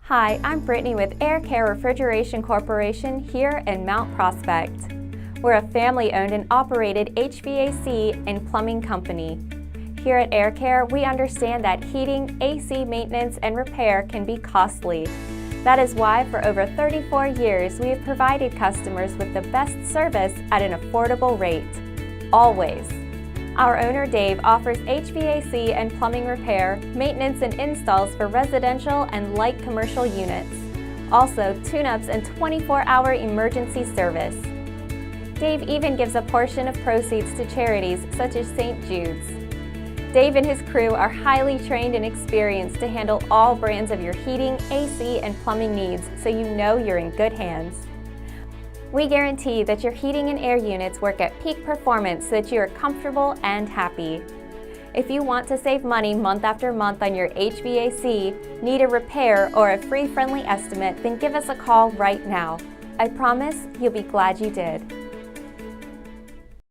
Hi, I'm Brittany with Air Care Refrigeration Corporation here in Mount Prospect. We're a family-owned and operated HVAC and plumbing company. Here at Air Care, we understand that heating, AC maintenance, and repair can be costly. That is why for over 34 years, we have provided customers with the best service at an affordable rate. Always. Our owner Dave offers HVAC and plumbing repair, maintenance and installs for residential and light commercial units. Also, tune-ups and 24-hour emergency service. Dave even gives a portion of proceeds to charities such as St. Jude's. Dave and his crew are highly trained and experienced to handle all brands of your heating, AC, and plumbing needs, so you know you're in good hands. We guarantee that your heating and air units work at peak performance so that you are comfortable and happy. If you want to save money month after month on your HVAC, need a repair, or a free friendly estimate, then give us a call right now. I promise you'll be glad you did.